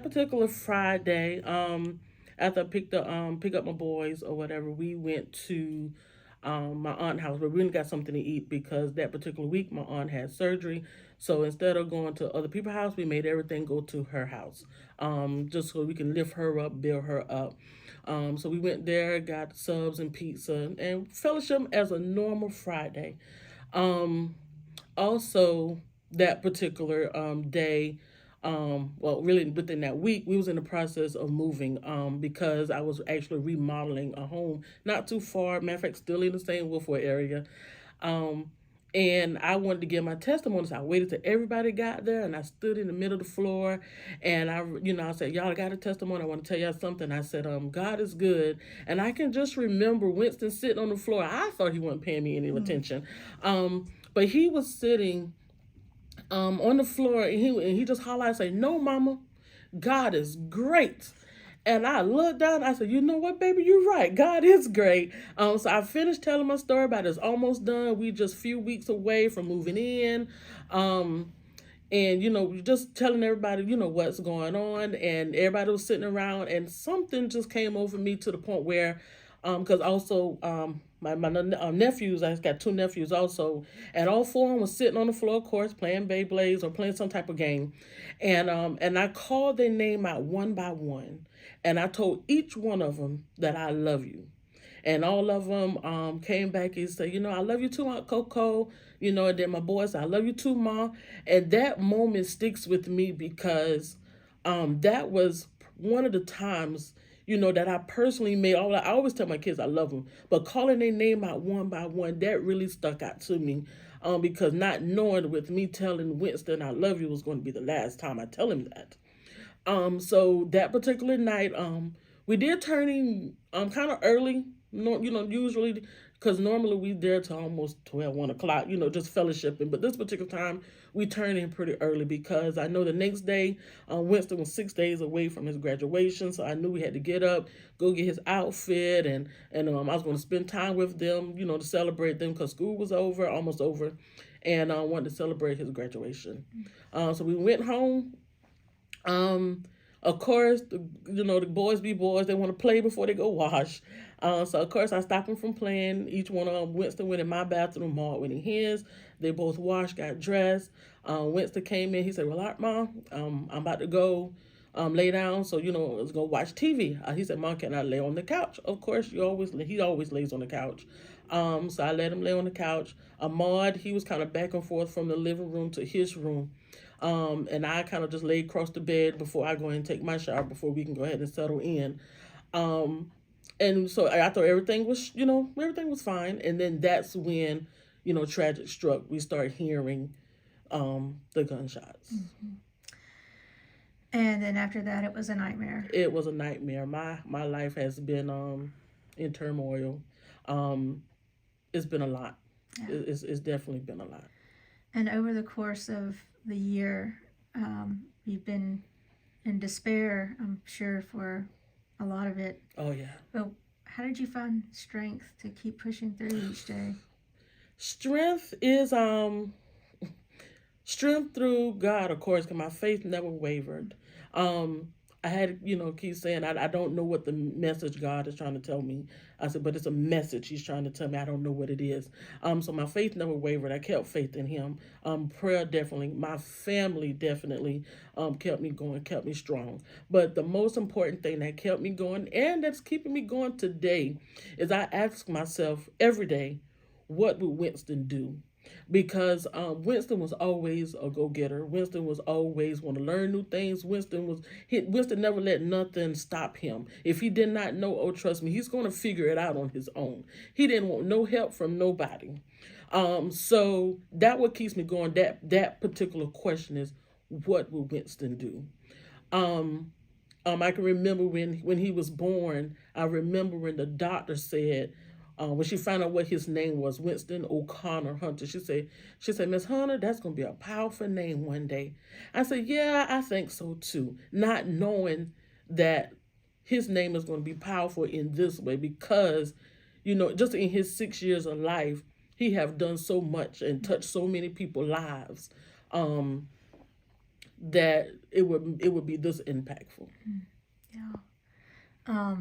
Particular Friday, after I pick up my boys or whatever, we went to my aunt's house. We really got something to eat because that particular week my aunt had surgery. So instead of going to other people's house, we made everything go to her house, just so we can lift her up, build her up. So we went there, got subs and pizza, and fellowship as a normal Friday. Um, Also, that particular day, well, really within that week, we was in the process of moving because I was actually remodeling a home not too far. Matter of fact, still in the same Wolford area. Um, and I wanted to give my testimony, so I waited till everybody got there, and I stood in the middle of the floor, and I said, "Y'all got a testimony. I want to tell y'all something." I said, God is good," and I can just remember Winston sitting on the floor. I thought he wasn't paying me any attention, but he was sitting on the floor, and he just hollered and say, "No, mama, God is great." And I looked down. I said, "You know what, baby? You're right. God is great." So I finished telling my story about it's almost done. We just a few weeks away from moving in. Um, and just telling everybody what's going on, and everybody was sitting around, and something just came over me to the point where because also my nephews, I got two nephews also, and all four of them was sitting on the floor, of course, playing Beyblades or playing some type of game, and I called their name out one by one, and I told each one of them that I love you. And all of them came back and said, "I love you too, Aunt Coco." And then my boy said, "I love you too, Ma." And that moment sticks with me because that was one of the times, that I personally made. I always tell my kids I love them, but calling their name out one by one, that really stuck out to me. Because not knowing with me telling Winston I love you was going to be the last time I tell him that. So that particular night, we did turning kind of early. No, usually because normally we there till almost 12, 1 o'clock. Just fellowshipping. But this particular time, we turned in pretty early because I know the next day, Winston was 6 days away from his graduation, so I knew we had to get up, go get his outfit, and I was going to spend time with them, to celebrate them because school was over, almost over, and I wanted to celebrate his graduation. So we went home. Um, of course, the boys be boys. They want to play before they go wash. So of course I stopped them from playing. Each one of them, Winston went in my bathroom, Maud went in his. They both washed, got dressed. Winston came in. He said, "Well, all right, Mom, I'm about to go lay down. So let's go watch TV." He said, "Mom, can I lay on the couch?" Of course, he always lays on the couch. So I let him lay on the couch. Ahmad, he was kind of back and forth from the living room to his room. And I kind of just laid across the bed before I go in and take my shower before we can go ahead and settle in. Um, and so I thought everything was fine. And then that's when, tragic struck. We started hearing the gunshots. And then after that, it was a nightmare. It was a nightmare. My life has been in turmoil. Um, it's been a lot. Yeah. It's definitely been a lot. And over the course of the year, you've been in despair, I'm sure, for a lot of it. Oh yeah. But how did you find strength to keep pushing through each day? Strength is strength through God, of course, because my faith never wavered. I had, keep saying, I don't know what the message God is trying to tell me. I said, but it's a message He's trying to tell me. I don't know what it is. So my faith never wavered. I kept faith in Him. Prayer definitely, my family definitely kept me going, kept me strong. But the most important thing that kept me going and that's keeping me going today is I ask myself every day, what would Winston do? Because Winston was always a go getter. Winston was always want to learn new things. Winston never let nothing stop him. If he did not know, oh trust me, he's going to figure it out on his own. He didn't want no help from nobody. So that what keeps me going. That particular question is, what will Winston do? I can remember when he was born. I remember when the doctor said, when she found out what his name was, Winston O'Connor Hunter, she said, "Miss Hunter, that's gonna be a powerful name one day." I said, "Yeah, I think so too." Not knowing that his name is going to be powerful in this way because, just in his 6 years of life, he have done so much and touched so many people's lives. Um, that it would be this impactful. Yeah.